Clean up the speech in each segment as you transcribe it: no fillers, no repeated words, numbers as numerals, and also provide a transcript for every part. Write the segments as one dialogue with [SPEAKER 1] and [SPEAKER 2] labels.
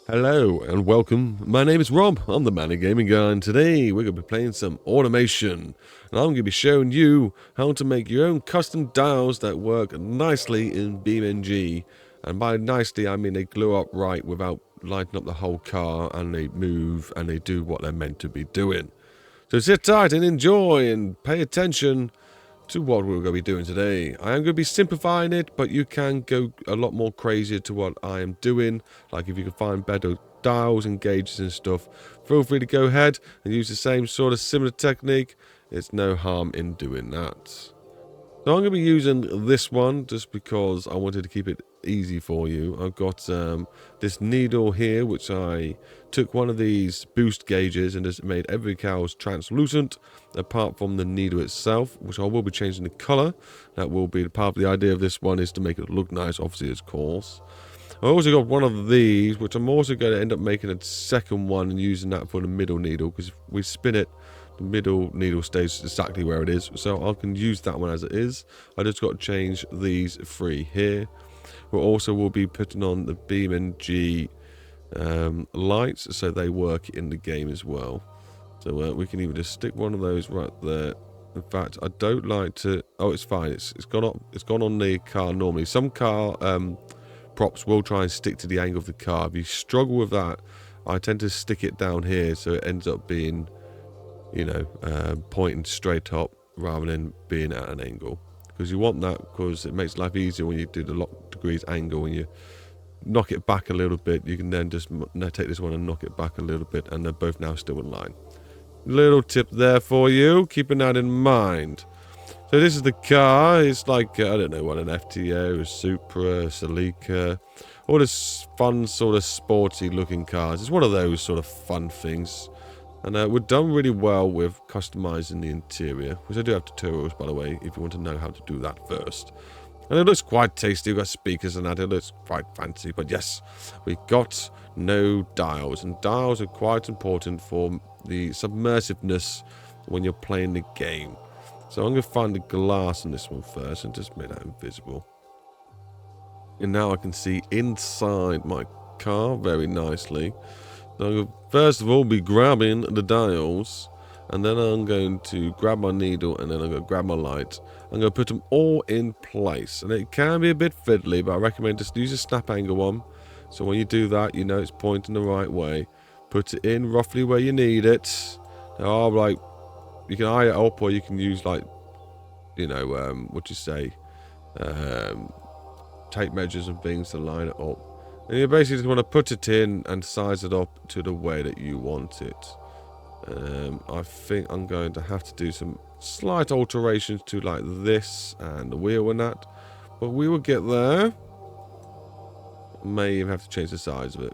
[SPEAKER 1] Hello and welcome. My name is Rob. I'm the Man of Gaming Guy, and today we're going to be playing some automation. And I'm going to be showing you how to make your own custom dials that work nicely in beamNG. And by nicely, I mean they glue up right without lighting up the whole car, and they move and they do what they're meant to be doing. So sit tight and enjoy and pay attention to what we're going to be doing today. I am going to be simplifying it, but you can go a lot more crazier to what I am doing. Like if you can find better dials and gauges and stuff, feel free to go ahead and use the same sort of similar technique. It's no harm in doing that. So I'm going to be using this one just because I wanted to keep it easy for you. I've got this needle here, which I took one of these boost gauges and just made every cow's translucent apart from the needle itself, which I will be changing the color. That will be part of the idea of this one, is to make it look nice, obviously, of course. I also got one of these, which I'm also going to end up making a second one and using that for the middle needle, because if we spin it, the middle needle stays exactly where it is, so I can use that one as it is. I just got to change these three here. We also will be putting on the beamNG lights, so they work in the game as well. So we can even just stick one of those right there. In fact, I don't like to. Oh, it's fine. It's gone up. It's gone on the car normally. Some car props will try and stick to the angle of the car. If you struggle with that, I tend to stick it down here, so it ends up being, you know, pointing straight up rather than being at an angle, because you want that, because it makes life easier when you do the lock degrees angle. When you knock it back a little bit, you can then just take this one and knock it back a little bit, and they're both now still in line. Little tip there for you, keeping that in mind. So this is the car. It's like, I don't know what, an FTO, a Supra, a Celica, all this fun sort of sporty looking cars. It's one of those sort of fun things. And we're done really well with customizing the interior, which I do have tutorials, by the way, if you want to know how to do that first. And it looks quite tasty. We've got speakers and that. It looks quite fancy. But yes, we've got no dials. And dials are quite important for the submersiveness when you're playing the game. So I'm going to find the glass on this one first and just make that invisible. And now I can see inside my car very nicely. So I'm going to first of all be grabbing the dials, and then I'm going to grab my needle, and then I'm going to grab my light. I'm going to put them all in place, and it can be a bit fiddly, but I recommend just use a snap angle one. So when you do that, you know it's pointing the right way. Put it in roughly where you need it. There are, like, you can eye it up, or you can use, like, you know, what you say, tape measures and things to line it up. And you basically just want to put it in and size it up to the way that you want it. I think I'm going to have to do some slight alterations to like this and the wheel and that, but we will get there. May even have to change the size of it.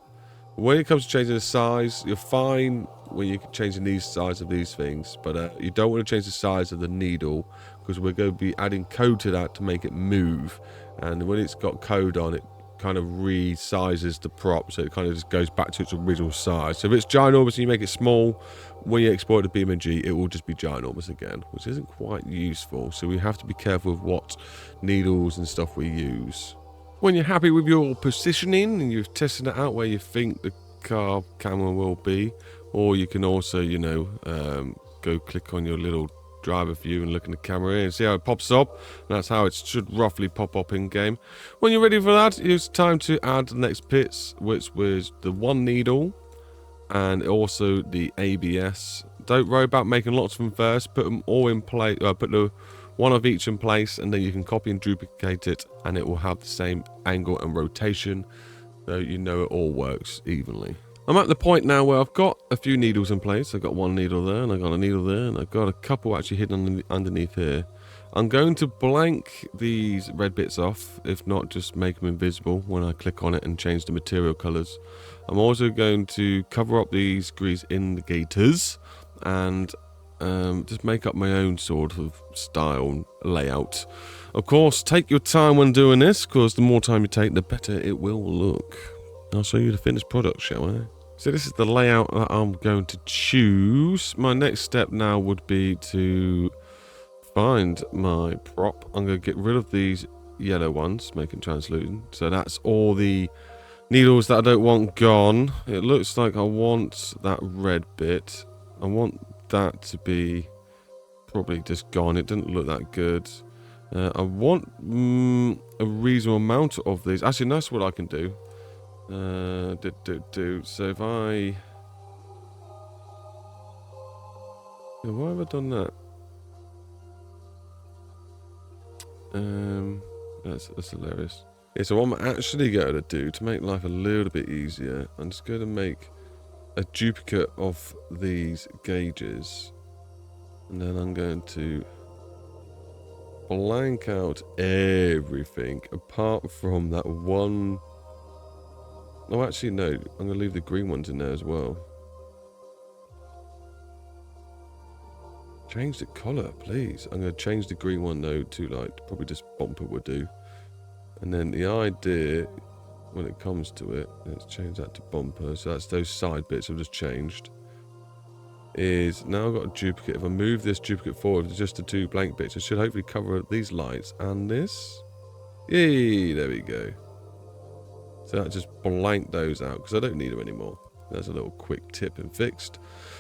[SPEAKER 1] When it comes to changing the size, you're fine when you're changing these size of these things, but you don't want to change the size of the needle, because we're going to be adding code to that to make it move. And when it's got code on it, kind of resizes the prop, so it kind of just goes back to its original size. So if it's ginormous and you make it small, when you export it to beamNG, it will just be ginormous again, which isn't quite useful. So we have to be careful with what needles and stuff we use. When you're happy with your positioning and you've tested it out where you think the car camera will be, or you can also, you know, go click on your little driver view and look in the camera here and see how it pops up. And that's how it should roughly pop up in game. When you're ready for that, it's time to add the next bits, which was the one needle and also the ABS. Don't worry about making lots of them first. Put them all in place. Put the one of each in place, and then you can copy and duplicate it, and it will have the same angle and rotation, so you know it all works evenly. I'm at the point now where I've got a few needles in place. I've got one needle there, and I've got a needle there, and I've got a couple actually hidden underneath here. I'm going to blank these red bits off, if not just make them invisible when I click on it and change the material colors. I'm also going to cover up these grease indicators and just make up my own sort of style layout. Of course, take your time when doing this, because the more time you take, the better it will look. I'll show you the finished product, shall I? So this is the layout that I'm going to choose. My next step now would be to find my prop. I'm going to get rid of these yellow ones, make it translucent. So that's all the needles that I don't want gone. It looks like I want that red bit. I want that to be probably just gone. It didn't look that good. I want a reasonable amount of these. Actually, that's what I can do. So if I... Why have I done that? That's hilarious. Yeah, so what I'm actually going to do to make life a little bit easier, I'm just going to make a duplicate of these gauges. And then I'm going to blank out everything apart from that one. No, actually, no. I'm going to leave the green ones in there as well. Change the colour, please. I'm going to change the green one, though, to, like, probably just bumper would do. And then the idea, when it comes to it, let's change that to bumper. So that's those side bits I've just changed. Is now I've got a duplicate. If I move this duplicate forward with just the two blank bits, it should hopefully cover these lights and this. Yay, there we go. So that just blanked those out because I don't need them anymore. There's a little quick tip and fixed.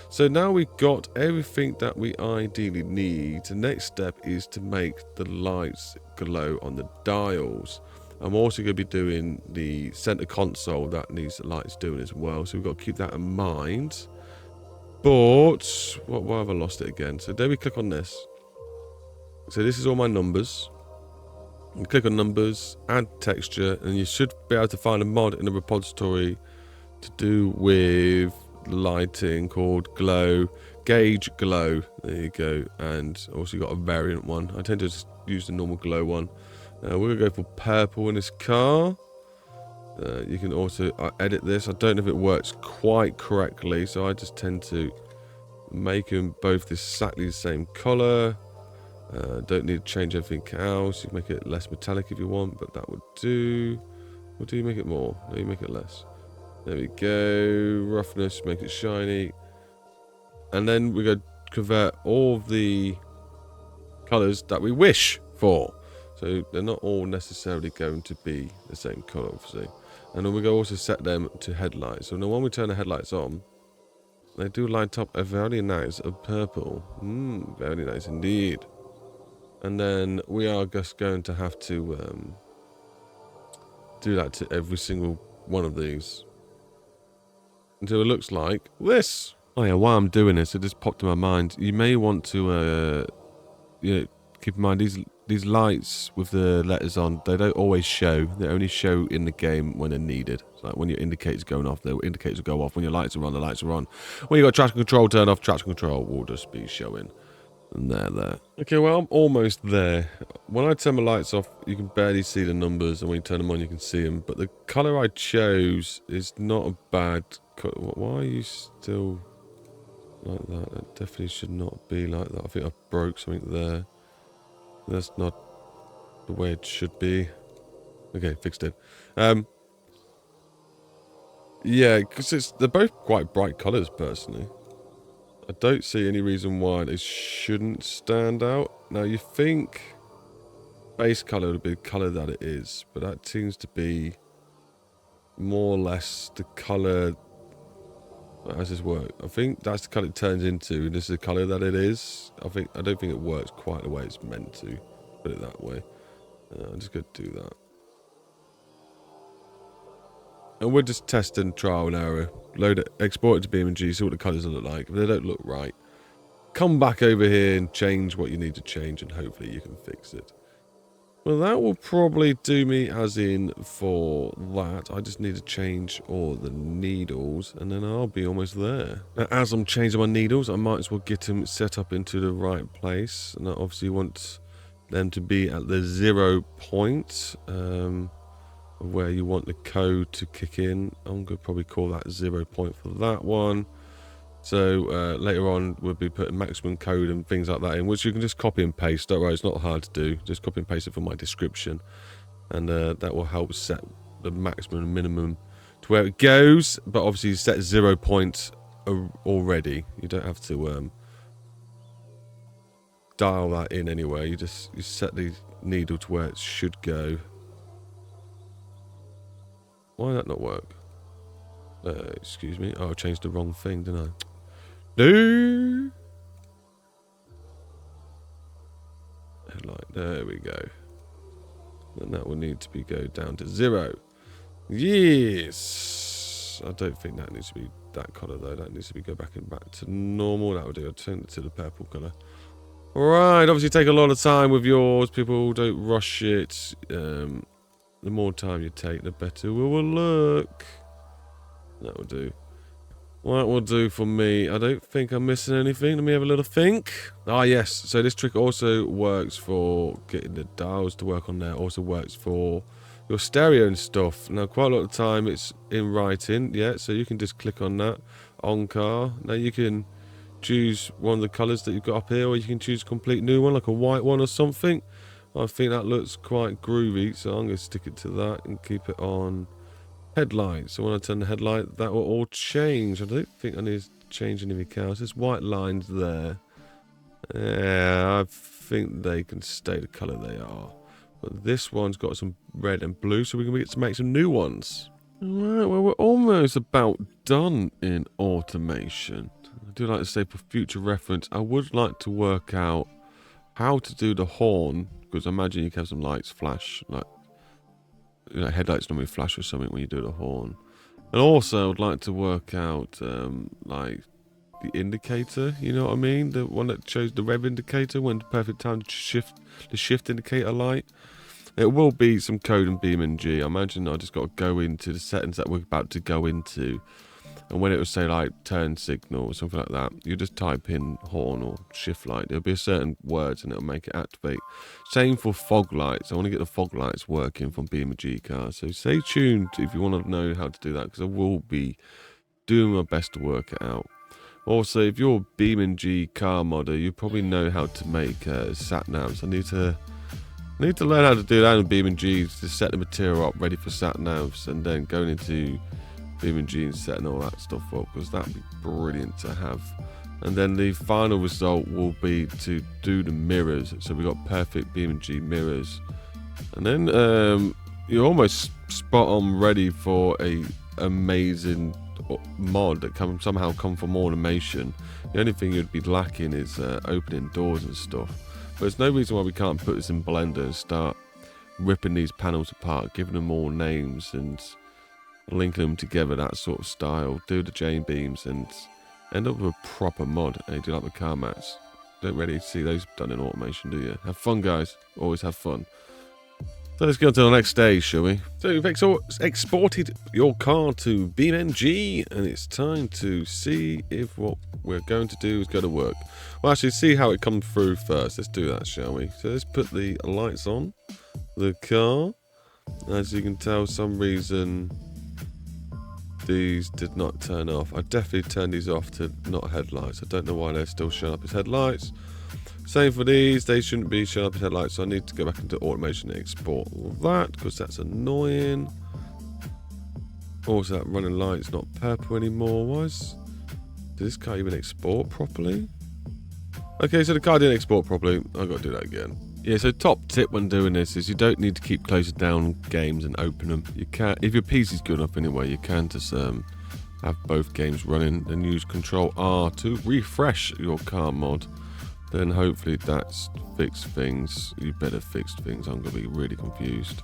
[SPEAKER 1] So now we've got everything that we ideally need. The next step is to make the lights glow on the dials. I'm also going to be doing the center console that needs the lights doing as well. So we've got to keep that in mind. But, why have I lost it again? So there we click on this. So this is all my numbers. You click on numbers, add texture, and you should be able to find a mod in the repository to do with lighting called glow, gauge glow. There you go. And also you got a variant one. I tend to just use the normal glow one. We're going to go for purple in this car. You can also edit this. I don't know if it works quite correctly, so I just tend to make them both exactly the same color. Don't need to change anything else. You can make it less metallic if you want, but that would do. Or do you make it more? No, you make it less. There we go. Roughness, make it shiny. And then we're going to convert all of the colors that we wish for. So they're not all necessarily going to be the same color, obviously. And then we go also set them to headlights. So now when we turn the headlights on, they do light up a very nice purple. Very nice indeed. And then we are just going to have to do that to every single one of these. Until it looks like this. Oh yeah, while I'm doing this, it just popped in my mind. You may want to keep in mind these lights with the letters on, they don't always show. They only show in the game when they're needed. So like when your indicator's going off, the indicators will go off. When your lights are on, the lights are on. When you got traction control turned off, traction control will just be showing. And there. Okay, well, I'm almost there. When I turn my lights off, you can barely see the numbers. And when you turn them on, you can see them. But the colour I chose is not a bad colour. Why are you still like that? That definitely should not be like that. I think I broke something there. That's not the way it should be. Okay, fixed it. Yeah, because they're both quite bright colours, personally. I don't see any reason why they shouldn't stand out. Now, you think base colour would be the colour that it is, but that seems to be more or less the colour. How does this work? I think that's the colour it turns into, and this is the colour that it is. I don't think it works quite the way it's meant to. Put it that way. I'm just going to do that. And we're just testing trial and error. Load it, export it to beamNG, see what the colours look like. If they don't look right, come back over here and change what you need to change, and hopefully you can fix it. Well, that will probably do me as in for that. I just need to change all the needles, and then I'll be almost there. Now, as I'm changing my needles, I might as well get them set up into the right place. And I obviously want them to be at the 0 point where you want the code to kick in. I'm going to probably call that 0 point for that one. So later on, we'll be putting maximum code and things like that in, which you can just copy and paste. Don't worry, it's not hard to do. Just copy and paste it from my description. And that will help set the maximum and minimum to where it goes. But obviously, you set 0 point already. You don't have to dial that in anyway. You set the needle to where it should go. Why did that not work? Excuse me. Oh, I changed the wrong thing, didn't I? No. Headlight. There we go. And that will need to be go down to 0. Yes. I don't think that needs to be that colour though. That needs to be back to normal. That will do. I'll turn it to the purple colour. Alright, obviously take a lot of time with yours. People, don't rush it. The more time you take, the better it will look. That will do. What will do for me? I don't think I'm missing anything. Let me have a little think. Ah, yes. So this trick also works for getting the dials to work on there. Also works for your stereo and stuff. Now, quite a lot of the time it's in writing. Yeah, so you can just click on that. On car. Now you can choose one of the colours that you've got up here, or you can choose a complete new one, like a white one or something. I think that looks quite groovy, so I'm going to stick it to that and keep it on headlight. So when I turn the headlight, that will all change. I don't think I need to change anything else. There's white lines there. Yeah, I think they can stay the colour they are. But this one's got some red and blue, so we can get to make some new ones. Alright, well, we're almost about done in automation. I do like to say, for future reference, I would like to work out how to do the horn, because I imagine you can have some lights flash, like, you know, headlights normally flash or something when you do the horn. And also, I would like to work out, like, the indicator, you know what I mean? The one that shows the rev indicator when the perfect time to shift the shift indicator light. It will be some code in beamNG. I imagine I just got to go into the settings that we're about to go into. And when it will say like turn signal or something like that, you just type in horn or shift light. There'll be a certain words and it'll make it activate. Same for fog lights. I want to get the fog lights working from beamNG cars. So stay tuned if you want to know how to do that, because I will be doing my best to work it out. Also, if you're a beamNG car modder, you probably know how to make sat navs. I need to learn how to do that in beamNG, to set the material up ready for sat navs, and then going into beamNG and setting all that stuff up, because that'd be brilliant to have. And then the final result will be to do the mirrors. So we've got perfect beamNG mirrors, and then you're almost spot on ready for a amazing mod that can somehow come from automation. The only thing you'd be lacking is opening doors and stuff. But there's no reason why we can't put this in Blender and start ripping these panels apart, giving them all names and linking them together, that sort of style. Do the J-beams and end up with a proper mod. And do you like the car mats? Don't really see those done in automation, do you? Have fun, guys. Always have fun. So let's go to the next stage, shall we? So you've exported your car to beamNG, and it's time to see if what we're going to do is going to work. Well, actually, see how it comes through first. Let's do that, shall we? So let's put the lights on the car. As you can tell, some reason these did not turn off. I definitely turned these off to not headlights. I don't know why they're still showing up as headlights. Same for these, they shouldn't be showing up as headlights, so I need to go back into automation and export all that, because that's annoying. Also, that running light's not purple anymore. Does this car even export properly? Okay, so the car didn't export properly. I've got to do that again. Yeah, so top tip when doing this is you don't need to keep closing down games and open them. You can, if your PC's good enough anyway, you can just have both games running and use Control R to refresh your car mod. Then hopefully that's fixed things. You better fix things. I'm going to be really confused.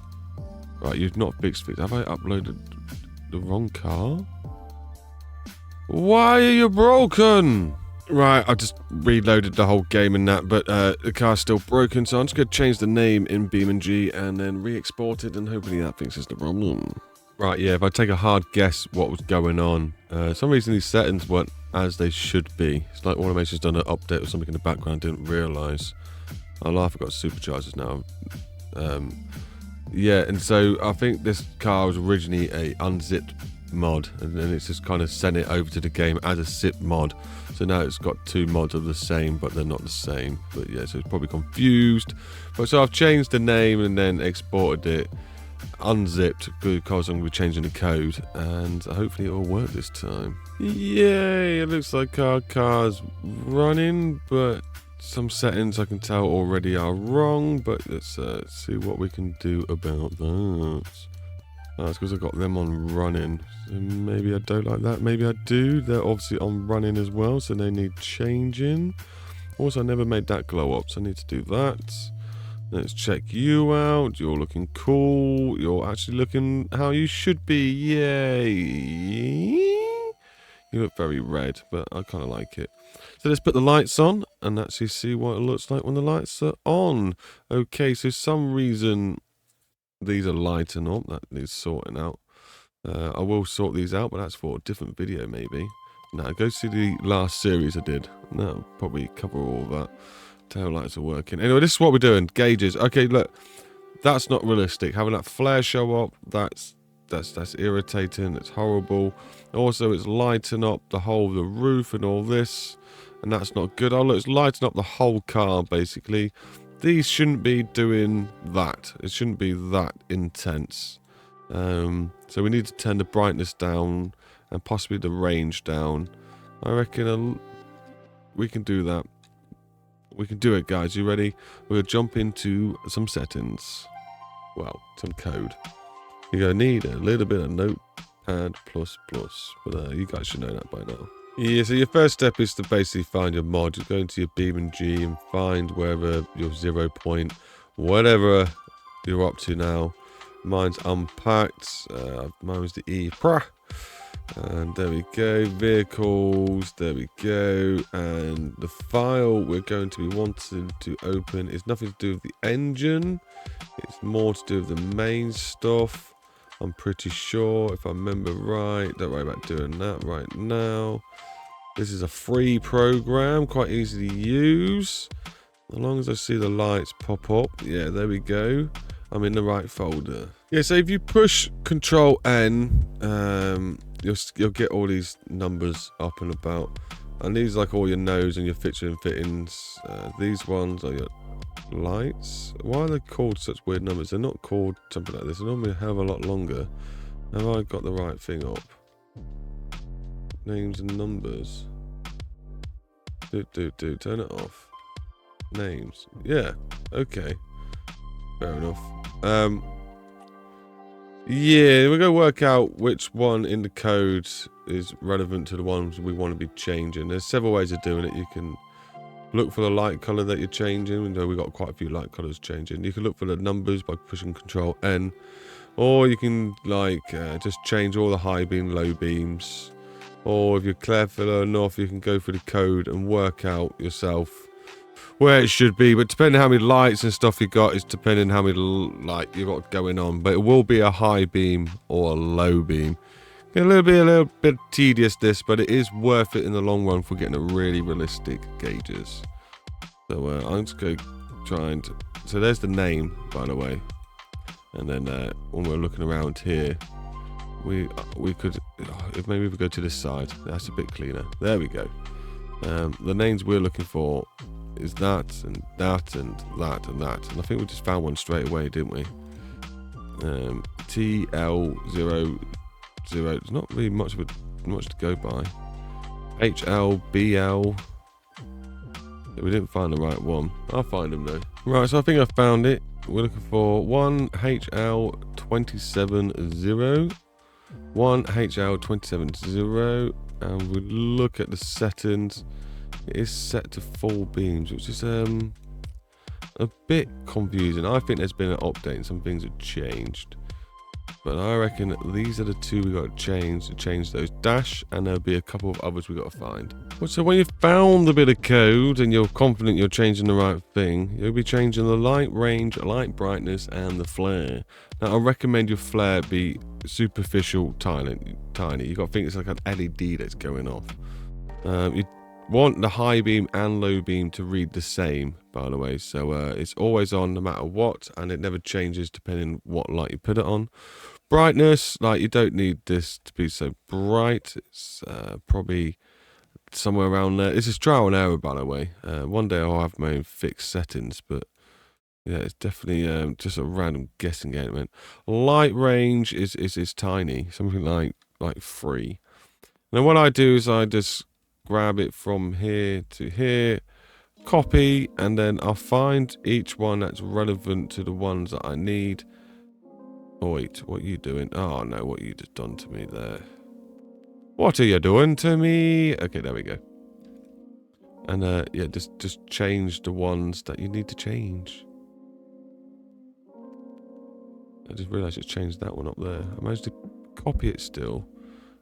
[SPEAKER 1] Right, you've not fixed things. Have I uploaded the wrong car? Why are you broken? Right, I just reloaded the whole game and that, but the car's still broken, so I'm just going to change the name in beamNG and then re-export it, and hopefully that fixes the problem. Right, yeah, if I take a hard guess what was going on, some reason these settings weren't as they should be. It's like automation's done an update or something in the background, I didn't realise. I laugh, I've got superchargers now. Yeah, and so I think this car was originally a unzipped mod, and then it's just kind of sent it over to the game as a zip mod. So now it's got two mods of the same, but they're not the same. But yeah, so it's probably confused. But so I've changed the name and then exported it unzipped, because I'm going to be changing the code, and hopefully it'll work this time. Yay, it looks like our car's running, but some settings I can tell already are wrong, but let's see what we can do about that. Oh, it's because I've got them on running. So maybe I don't like that. Maybe I do. They're obviously on running as well, so they need changing. Also, I never made that glow up, so I need to do that. Let's check you out. You're looking cool. You're actually looking how you should be. Yay. You look very red, but I kind of like it. So let's put the lights on and actually see what it looks like when the lights are on. Okay, so some reason these are lighting up. That needs sorting out. I will sort these out, but that's for a different video maybe. Now, go see the last series I did. That'll probably cover all that. Tail lights are working. Anyway, this is what we're doing. Gauges. Okay, look. That's not realistic. Having that flare show up, that's irritating. It's horrible. Also, it's lighting up the whole of the roof and all this, and that's not good. Oh, look, it's lighting up the whole car, basically. These shouldn't be doing that. It shouldn't be that intense. So we need to turn the brightness down and possibly the range down. I reckon we can do that. We can do it, guys. You ready? We're going to jump into some settings. Well, some code. You're going to need a little bit of Notepad++. But you guys should know that by now. Yeah, so your first step is to basically find your mod. You go into your beamNG and find wherever your 0 point, whatever you're up to now. Mine's unpacked. Mine was the E. And there we go, vehicles, there we go, and the file we're going to be wanting to open is nothing to do with the engine, it's more to do with the main stuff, I'm pretty sure, if I remember right. Don't worry about doing that right now. This is a free program, quite easy to use, as long as I see the lights pop up. Yeah, there we go, I'm in the right folder. Yeah, so if you push Control N, you'll get all these numbers up and about, and these are like all your nodes and your fixture and fittings. These ones are your lights. Why are they called such weird numbers? They're not called something like this. They normally have a lot longer. Have I got the right thing up? Names and numbers. Turn it off. Names. Yeah. Okay. Fair enough. Yeah, we're going to work out which one in the code is relevant to the ones we want to be changing. There's several ways of doing it. You can look for the light color that you're changing. We know we've got quite a few light colors changing. You can look for the numbers by pushing Control N. Or you can just change all the high beam, low beams. Or if you're clever enough, you can go through the code and work out yourself where it should be, but depending on how many lights and stuff you got, is depending how many light you got going on. But it will be a high beam or a low beam. A little bit tedious this, but it is worth it in the long run for getting a really realistic gauges. So I'm just going to try and. So there's the name, by the way. And then when we're looking around here, we could if maybe we go to this side. That's a bit cleaner. There we go. The names we're looking for is that and that and that and that, and I think we just found one straight away, didn't we? TL00. There's not really much to go by. HLBL. We didn't find the right one. I'll find them though. Right, so I think I found it. We're looking for 1HL270. 1HL270, and we look at the settings. It is set to full beams, which is a bit confusing. I think there's been an update and some things have changed, but I reckon these are the two we got to change those dash, and there'll be a couple of others we got to find. So when you've found a bit of code and you're confident you're changing the right thing, you'll be changing the light range, light brightness, and the flare. Now I recommend your flare be superficial, tiny. You got to think it's like an LED that's going off. You want the high beam and low beam to read the same, by the way, so it's always on no matter what, and it never changes depending what light you put it on. Brightness, like, you don't need this to be so bright. It's probably somewhere around there. This is trial and error, by the way. One day I'll have my own fixed settings, but yeah, it's definitely just a random guessing game, man. Light range is tiny, something like 3. Now what I do is I just grab it from here to here, copy, and then I'll find each one that's relevant to the ones that I need. Oh wait, what are you doing? Oh no, what you just done to me there. What are you doing to me? Okay, there we go. And yeah, just change the ones that you need to change. I just realised it's changed that one up there. I managed to copy it still.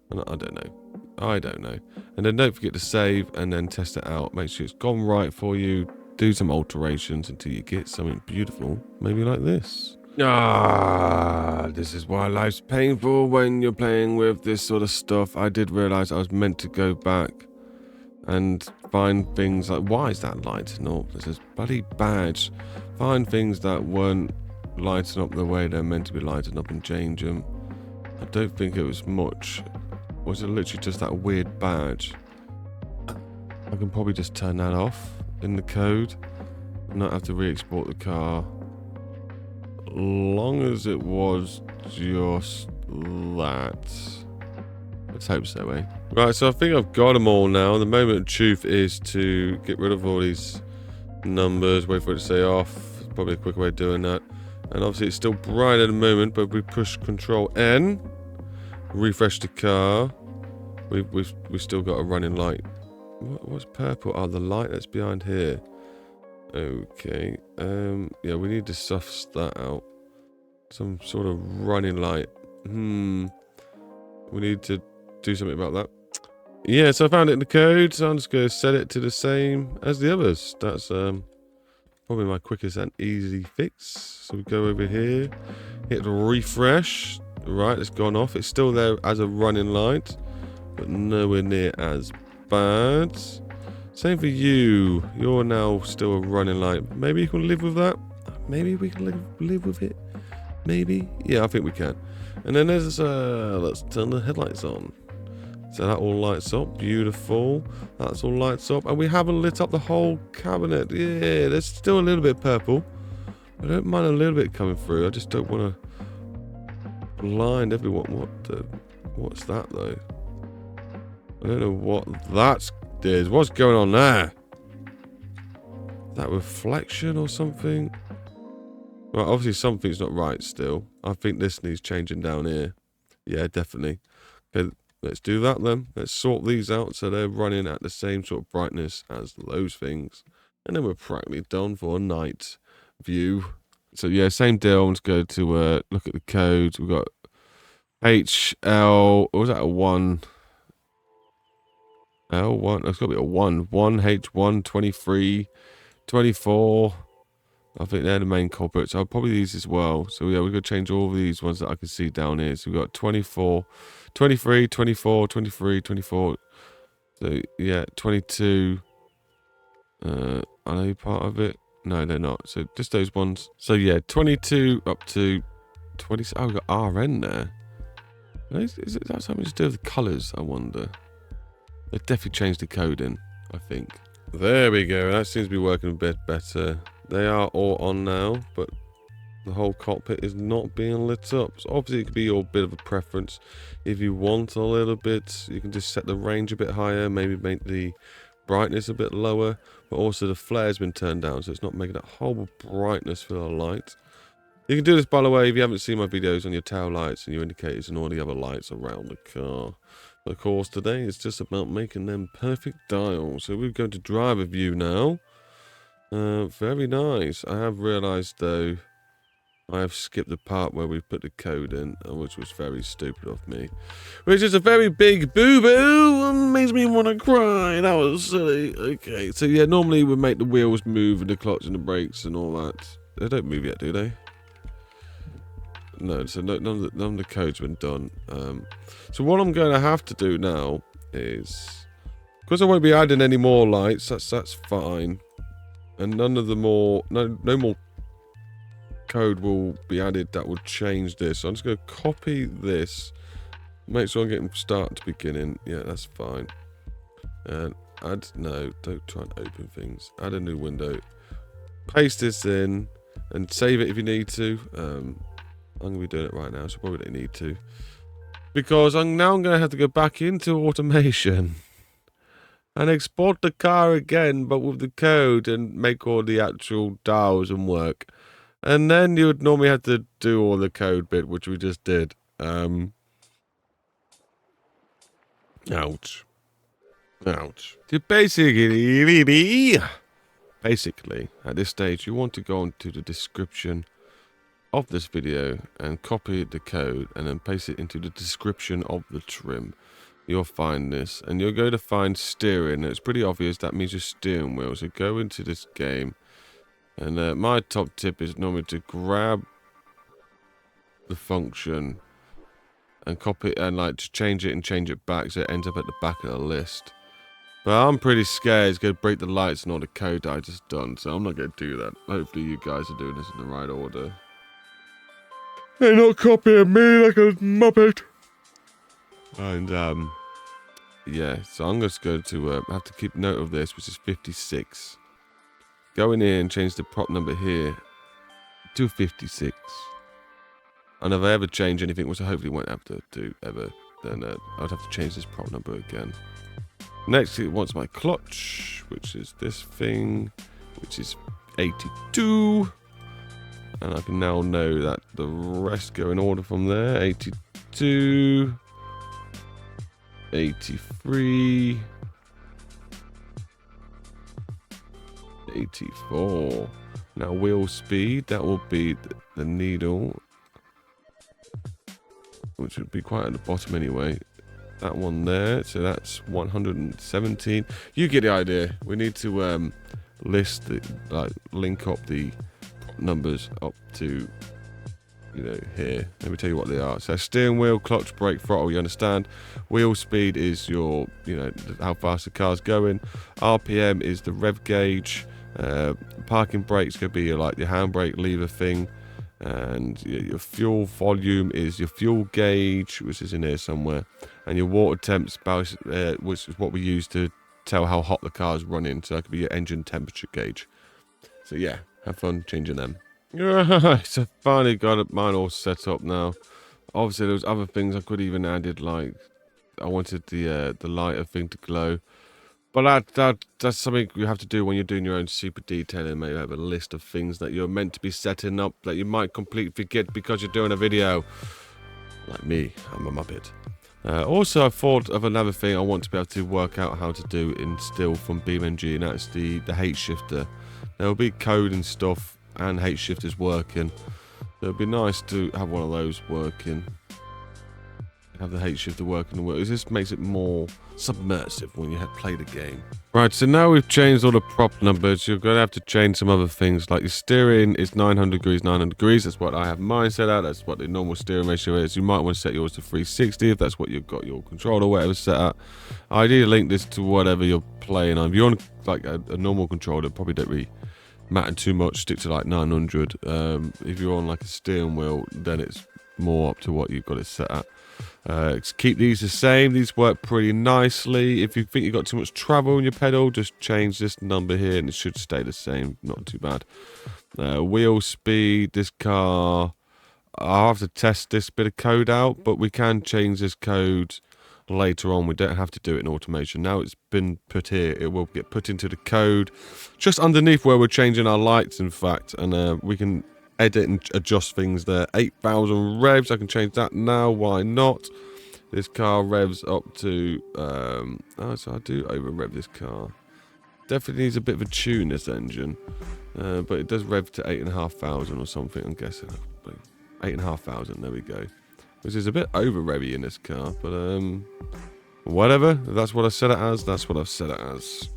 [SPEAKER 1] And I don't know. I don't know. And then don't forget to save and then test it out. Make sure it's gone right for you. Do some alterations until you get something beautiful. Maybe like this. Ah, this is why life's painful when you're playing with this sort of stuff. I did realise I was meant to go back and find things like, why is that lighting up? There's this bloody badge. Find things that weren't lighting up the way they're meant to be lighting up and change them. I don't think it was much. Was it literally just that weird badge? I can probably just turn that off in the code and not have to re-export the car. Long as it was just that. Let's hope so, eh? Right, so I think I've got them all now. The moment of truth is to get rid of all these numbers, wait for it to say off. Probably a quick way of doing that. And obviously it's still bright at the moment, but we push Control N, refresh the car. We've still got a running light. What's purple? Oh, the light that's behind here. Okay. Yeah, we need to suss that out. Some sort of running light. We need to do something about that. Yeah, so I found it in the code, so I'm just going to set it to the same as the others. That's probably my quickest and easy fix. So we go over here, hit refresh. Right, it's gone off. It's still there as a running light, but nowhere near as bad. Same for you. You're now still a running light. Maybe you can live with that. Maybe we can live with it. Maybe. Yeah, I think we can. And then there's let's turn the headlights on. So that all lights up. Beautiful. That's all lights up. And we haven't lit up the whole cabinet. Yeah, there's still a little bit purple. I don't mind a little bit coming through. I just don't want to blind everyone. What's that though? I don't know what that is. What's going on there? That reflection or something? Well, obviously something's not right still. I think this needs changing down here. Yeah, definitely. Okay, let's do that then. Let's sort these out so they're running at the same sort of brightness as those things. And then we're practically done for a night view. So yeah, same deal. I'm just going to look at the codes. We've got HL, what was that, a 1? L1, it's got to be a 1. 1, H1, 23, 24. I think they're the main culprits. I'll probably these as well. So yeah, we're going to change all of these ones that I can see down here. So we've got 24, 23, 24, 23, 24. So yeah, 22. Are they part of it? No, they're not. So just those ones. So yeah, 22 up to 20. Oh, we've got RN there. Is that something to do with the colours, I wonder? They've definitely changed the coding, I think. There we go. That seems to be working a bit better. They are all on now, but the whole cockpit is not being lit up. So obviously it could be your bit of a preference. If you want a little bit, you can just set the range a bit higher, maybe make the brightness a bit lower, but also the flare's been turned down, so it's not making that horrible brightness for the light. You can do this, by the way, if you haven't seen my videos on your tail lights and your indicators and all the other lights around the car. But of course, today it's just about making them perfect dials. So we're going to driver view now. Very nice. I have realised, though, I have skipped the part where we put the code in, which was very stupid of me. Which is a very big boo-boo and makes me want to cry. That was silly. Okay, so yeah, normally we make the wheels move and the clutch and the brakes and all that. They don't move yet, do they? No, so none of the code's been done. So what I'm going to have to do now is, because I won't be adding any more lights, that's fine. And no more code will be added that will change this. So I'm just going to copy this, make sure I'm getting start to beginning. Yeah, that's fine. And don't try and open things. Add a new window. Paste this in and save it if you need to. I'm going to be doing it right now, so probably don't need to. Because I'm going to have to go back into automation and export the car again, but with the code and make all the actual dials and work. And then you would normally have to do all the code bit, which we just did. Ouch. Ouch. So basically, at this stage, you want to go into the description of this video and copy the code and then paste it into the description of the trim. You'll find this, and you'll go to find steering. It's pretty obvious that means your steering wheel. So go into this game, and my top tip is normally to grab the function and copy it and like to change it and change it back so it ends up at the back of the list. But I'm pretty scared it's going to break the lights and all the code I just done, so I'm not going to do that. Hopefully you guys are doing this in the right order. They're not copying me like a muppet. And yeah, so I'm just going to have to keep note of this, which is 56. Go in here and change the prop number here to 56. And if I ever change anything, which I hopefully won't have to do ever, then I'd have to change this prop number again. Next, it wants my clutch, which is this thing, which is 82. And I can now know that the rest go in order from there. 82, 83, 84. Now wheel speed, that will be the needle, which would be quite at the bottom anyway. That one there, so that's 117. You get the idea. We need to list the link up the numbers up to, you know, here. Let me tell you what they are. So steering wheel, clutch, brake, throttle, you understand. Wheel speed is your, you know, how fast the car's going. RPM is the rev gauge. Parking brake's going to be like your handbrake lever thing. And your fuel volume is your fuel gauge, which is in here somewhere. And your water temps, which is what we use to tell how hot the car is running. So that could be your engine temperature gauge. So yeah, have fun changing them. So finally got mine all set up now. Obviously, there was other things I could even added, like I wanted the lighter thing to glow. But that's something you have to do when you're doing your own super detailing. Maybe have a list of things that you're meant to be setting up that you might completely forget because you're doing a video. Like me, I'm a muppet. Also, I thought of another thing I want to be able to work out how to do in still from beamNG, and that's the H shifter. There will be code and stuff and H shifters working. So it'd be nice to have one of those working. Have the H shifter working and work. It just makes it more submersive when you play the game. Right, so now we've changed all the prop numbers. You're going to have to change some other things. Like your steering is 900 degrees, 900 degrees. That's what I have mine set out. That's what the normal steering ratio is. You might want to set yours to 360 if that's what you've got your controller or whatever set up. Ideally link this to whatever you're playing on. If you're on like a normal controller, probably don't really matter too much. Stick to like 900. If you're on like a steering wheel, then it's more up to what you've got it set at. Keep these the same. These work pretty nicely. If you think you've got too much travel in your pedal, just change this number here and it should stay the same. Not too bad. Wheel speed. This car, I'll have to test this bit of code out, but we can change this code later on. We don't have to do it in automation. Now it's been put here, it will get put into the code just underneath where we're changing our lights, in fact, and we can edit and adjust things there. 8,000 revs, I can change that now, why not? This car revs up to so I do over rev this car. Definitely needs a bit of a tune, this engine, but it does rev to 8,500 or something, I'm guessing. 8,500, there we go, which is a bit over revvy in this car, but whatever. If that's what I set it as, that's what I've set it as.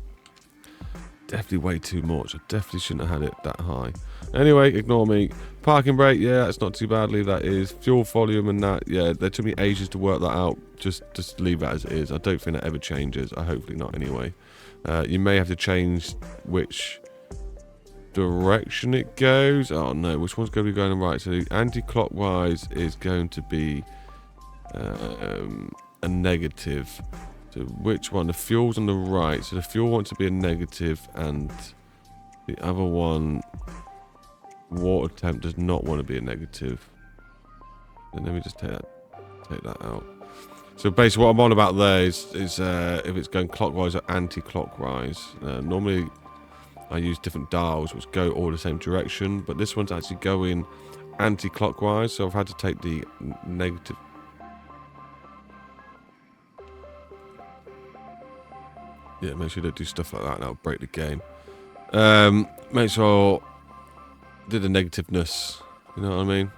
[SPEAKER 1] Definitely way too much. I definitely shouldn't have had it that high. Anyway, ignore me. Parking brake, yeah, it's not too bad. Leave that is. Fuel volume and that, yeah, they took me ages to work that out. Just leave that as it is. I don't think that ever changes. Hopefully not anyway. You may have to change which direction it goes. Oh no, which one's going to be going right? So anti-clockwise is going to be a negative. So which one? The fuel's on the right, so the fuel wants to be a negative, and the other one, water temp, does not want to be a negative. And let me just take that out. So basically what I'm on about there is if it's going clockwise or anti-clockwise. Normally I use different dials which go all the same direction, but this one's actually going anti-clockwise, so I've had to take the negative. Yeah, make sure you don't do stuff like that, that'll break the game. Make sure do the negativeness, you know what I mean?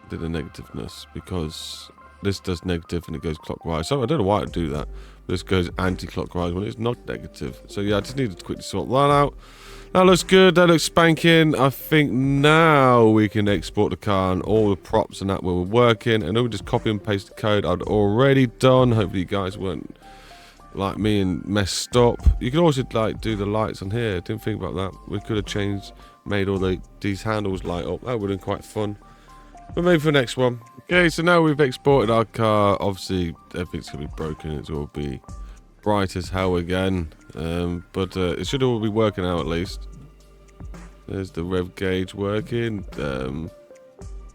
[SPEAKER 1] Do the negativeness, because this does negative and it goes clockwise. So I don't know why it do that. This goes anti-clockwise when it's not negative. So yeah, I just need to quickly sort that out. That looks good, that looks spanking. I think now we can export the car and all the props and that were working. And then we just copy and paste the code I'd already done. Hopefully you guys weren't like me and messed up. You could also like do the lights on here. Didn't think about that. We could have made all these handles light up. That would have been quite fun. But maybe for the next one. Okay, so now we've exported our car. Obviously, everything's going to be broken. It will be bright as hell again. But it should all be working out at least. There's the rev gauge working. That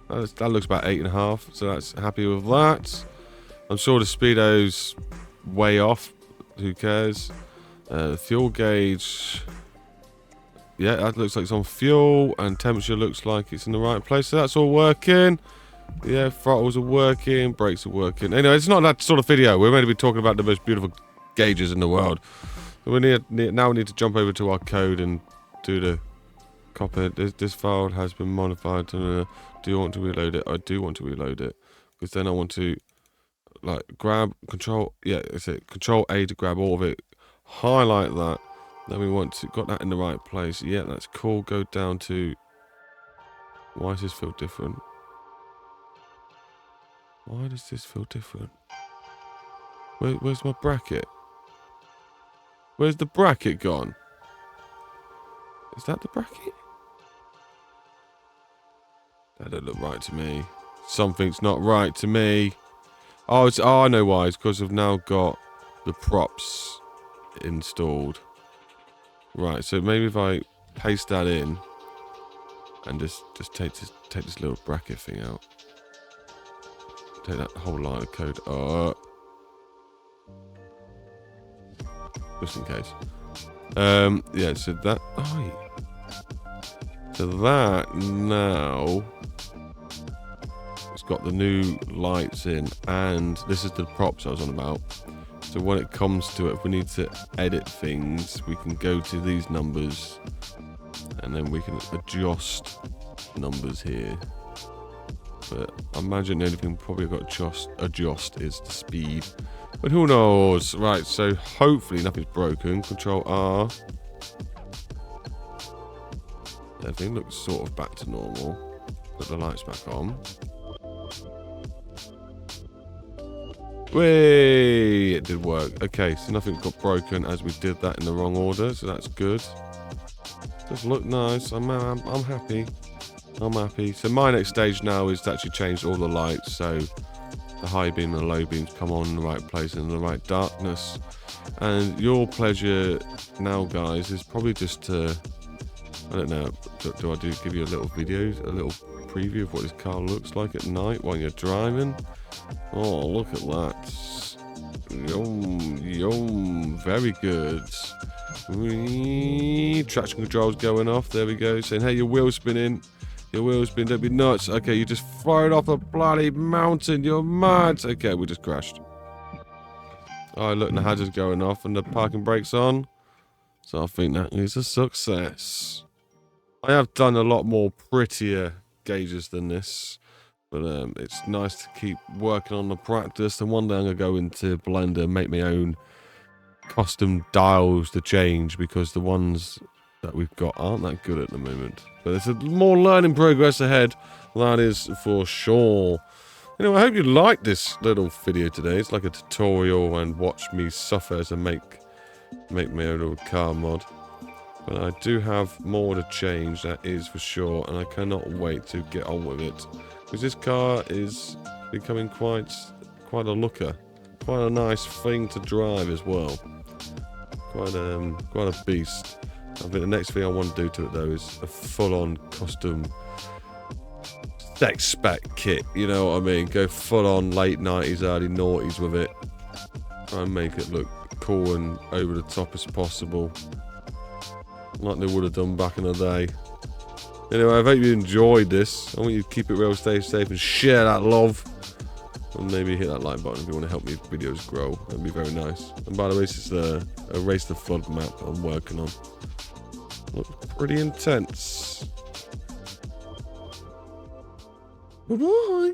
[SPEAKER 1] looks about 8.5. So that's happy with that. I'm sure the speedo's way off. Who cares? The fuel gauge. Yeah, that looks like it's on fuel, and temperature looks like it's in the right place, so that's all working. Yeah, throttles are working, brakes are working. Anyway, it's not that sort of video. We're going to be talking about the most beautiful gauges in the world. So we now need to jump over to our code and do the copy. This file has been modified. Do you want to reload it? I do want to reload it, because then I want to like grab control. Yeah, it's it. Control A to grab all of it. Highlight that. Then we want to got that in the right place. Yeah, that's cool. Go down to. Why does this feel different? Why does this feel different? Where's my bracket? Where's the bracket gone? Is that the bracket? That don't look right to me. Something's not right to me. Oh, I know why. It's because I've now got the props installed. Right, so maybe if I paste that in and just take this little bracket thing out. Take that whole line of code up. Just in case. Yeah, so that so that now it's got the new lights in, and this is the props I was on about. So when it comes to it, if we need to edit things, we can go to these numbers and then we can adjust numbers here. But I imagine the only thing probably got to adjust is the speed. But who knows? Right, so hopefully nothing's broken. Control R. Everything looks sort of back to normal. Put the lights back on. Whey! It did work. Okay, so nothing got broken as we did that in the wrong order, so that's good. Does look nice. I'm happy. I'm happy. So my next stage now is to actually change all the lights, so the high beam and the low beams come on in the right place and in the right darkness. And your pleasure now, guys, is probably just to, I don't know, do I give you a little video, a little preview of what this car looks like at night while you're driving? Oh, look at that. Yum, yum. Very good. Traction control's going off. There we go. Saying, hey, your wheel's spinning. Your wheel's spinning. Don't be nuts. Okay, you just fired off a bloody mountain. You're mad. Okay, we just crashed. Oh, look, the hazard's going off and the parking brake's on. So I think that is a success. I have done a lot more prettier gauges than this. But it's nice to keep working on the practice. And one day I'm going to go into Blender and make my own custom dials to change, because the ones that we've got aren't that good at the moment. But there's a more learning progress ahead. That is for sure. Anyway, I hope you liked this little video today. It's like a tutorial and watch me suffer as I make my own little car mod. But I do have more to change, that is for sure. And I cannot wait to get on with it. Because this car is becoming quite a looker, quite a nice thing to drive as well. Quite a beast. I think the next thing I want to do to it though is a full-on custom spec kit. You know what I mean? Go full-on late 90s, early noughties with it. Try and make it look cool and over the top as possible, like they would have done back in the day. Anyway, I hope you enjoyed this. I want you to keep it real, stay safe, and share that love. And maybe hit that like button if you want to help me videos grow. That'd be very nice. And by the way, this is a Race the Flood map I'm working on. Looks pretty intense. Bye-bye.